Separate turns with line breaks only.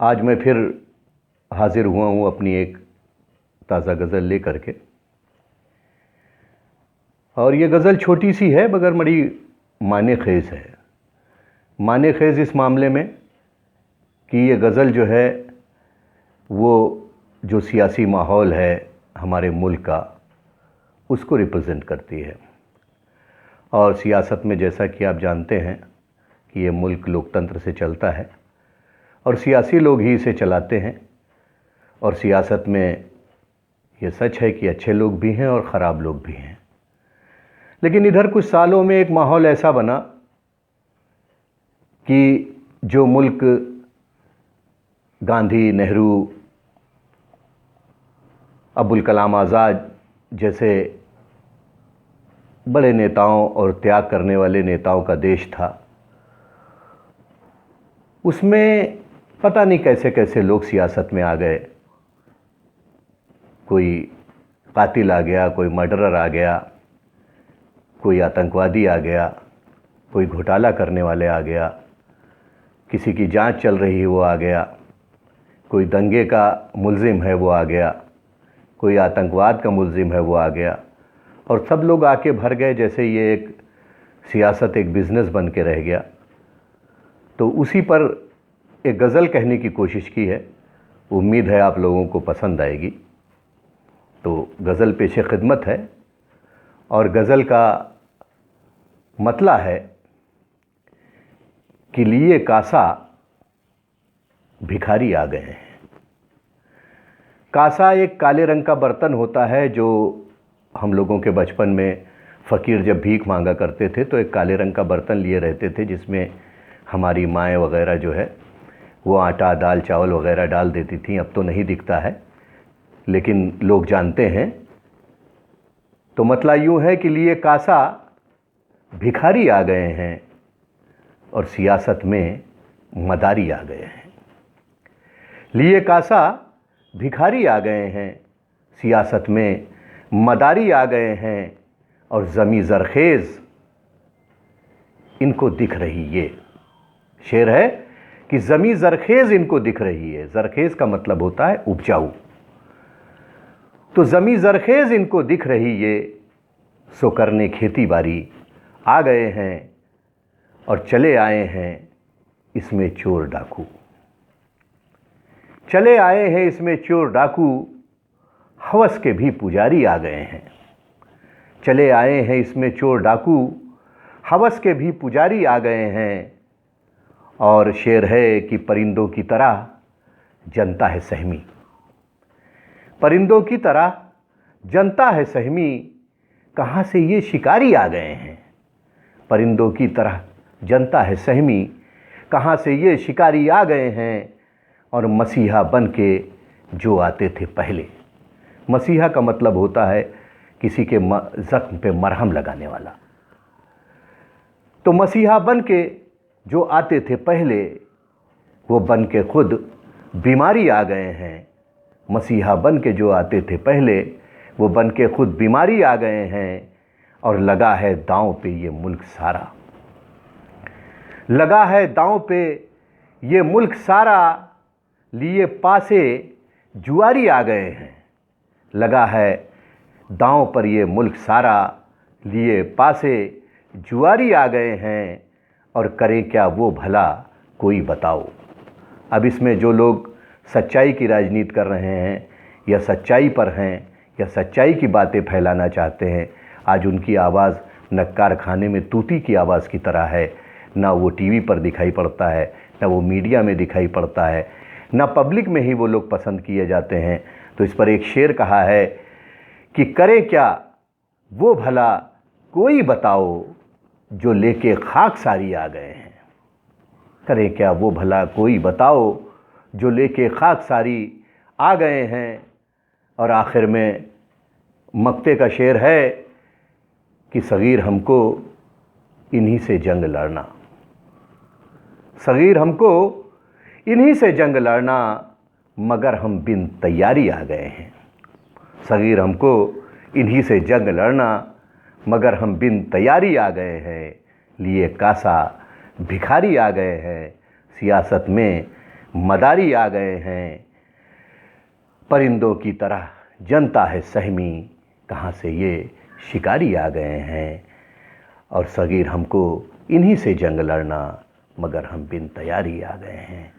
आज मैं फिर हाजिर हुआ हूँ अपनी एक ताज़ा गज़ल ले करके। और ये गज़ल छोटी सी है मगर बड़ी माने ख़ेज़ है। माने ख़ेज़ इस मामले में कि ये गज़ल जो है वो जो सियासी माहौल है हमारे मुल्क का उसको रिप्रेजेंट करती है। और सियासत में जैसा कि आप जानते हैं कि ये मुल्क लोकतंत्र से चलता है और सियासी लोग ही इसे चलाते हैं। और सियासत में ये सच है कि अच्छे लोग भी हैं और ख़राब लोग भी हैं। लेकिन इधर कुछ सालों में एक माहौल ऐसा बना कि जो मुल्क गांधी, नेहरू, अबुल कलाम आज़ाद जैसे बड़े नेताओं और त्याग करने वाले नेताओं का देश था, उसमें पता नहीं कैसे कैसे लोग सियासत में आ गए। कोई कातिल आ गया, कोई मर्डरर आ गया, कोई आतंकवादी आ गया, कोई घोटाला करने वाले आ गया, किसी की जांच चल रही है वो आ गया, कोई दंगे का मुल्ज़िम है वो आ गया, कोई आतंकवाद का मुल्ज़िम है वो आ गया। और सब लोग आके भर गए जैसे ये एक सियासत एक बिज़नेस बन के रह गया। तो उसी पर एक गज़ल कहने की कोशिश की है। उम्मीद है आप लोगों को पसंद आएगी। तो गज़ल पेशे ख़िदमत है और गज़ल का मतला है कि लिए कासा भिखारी आ गए हैं। कासा एक काले रंग का बर्तन होता है जो हम लोगों के बचपन में फ़कीर जब भीख मांगा करते थे तो एक काले रंग का बर्तन लिए रहते थे जिसमें हमारी माएँ वग़ैरह जो है वो आटा, दाल, चावल वग़ैरह डाल देती थीं। अब तो नहीं दिखता है लेकिन लोग जानते हैं। तो मतला यूँ है कि लिए कासा भिखारी आ गए हैं और सियासत में मदारी आ गए हैं। लिए कासा भिखारी आ गए हैं, सियासत में मदारी आ गए हैं और ज़मी ज़रख़ेज़ इनको दिख रही। ये शेर है कि ज़मी ज़रख़ेज़ इनको दिख रही है। ज़रख़ेज़ का मतलब होता है उपजाऊ। तो ज़मी ज़रख़ेज़ इनको दिख रही ये, सो करने खेती बाड़ी आ गए हैं और चले आए हैं इसमें चोर डाकू। चले आए हैं इसमें चोर डाकू, हवस के भी पुजारी आ गए हैं। चले आए हैं इसमें चोर डाकू, हवस के भी पुजारी आ गए हैं। और शेर है कि परिंदों की तरह जनता है सहमी। परिंदों की तरह जनता है सहमी, कहाँ से ये शिकारी आ गए हैं। परिंदों की तरह जनता है सहमी, कहाँ से ये शिकारी आ गए हैं। और मसीहा बन के जो आते थे पहले। मसीहा का मतलब होता है किसी के ज़ख्म पे मरहम लगाने वाला। तो मसीहा बन के जो आते थे पहले वो बन के खुद बीमारी आ गए हैं। मसीहा बन के जो आते थे पहले वो बन के खुद बीमारी आ गए हैं। और लगा है दांव पे ये मुल्क सारा। लगा है दांव पे ये मुल्क सारा, लिए पासे जुआरी आ गए हैं। लगा है दांव पर ये मुल्क सारा, लिए पासे जुआरी आ गए हैं। और करें क्या वो भला कोई बताओ। अब इसमें जो लोग सच्चाई की राजनीति कर रहे हैं या सच्चाई पर हैं या सच्चाई की बातें फैलाना चाहते हैं, आज उनकी आवाज़ न कारखाने में तूती की आवाज़ की तरह है, ना वो टीवी पर दिखाई पड़ता है, ना वो मीडिया में दिखाई पड़ता है, ना पब्लिक में ही वो लोग पसंद किए जाते हैं। तो इस पर एक शेर कहा है कि करें क्या वो भला कोई बताओ, जो लेके खाक सारी आ गए हैं। करें क्या वो भला कोई बताओ, जो लेके खाक सारी आ गए हैं। और आखिर में मक्ते का शेर है कि सगीर हमको इन्हीं से जंग लड़ना। सगीर हमको इन्हीं से जंग लड़ना, मगर हम बिन तैयारी आ गए हैं। सगीर हमको इन्हीं से जंग लड़ना, मगर हम बिन तैयारी आ गए हैं। लिए कासा भिखारी आ गए हैं, सियासत में मदारी आ गए हैं। परिंदों की तरह जनता है सहमी, कहाँ से ये शिकारी आ गए हैं। और सगीर हमको इन्हीं से जंग लड़ना, मगर हम बिन तैयारी आ गए हैं।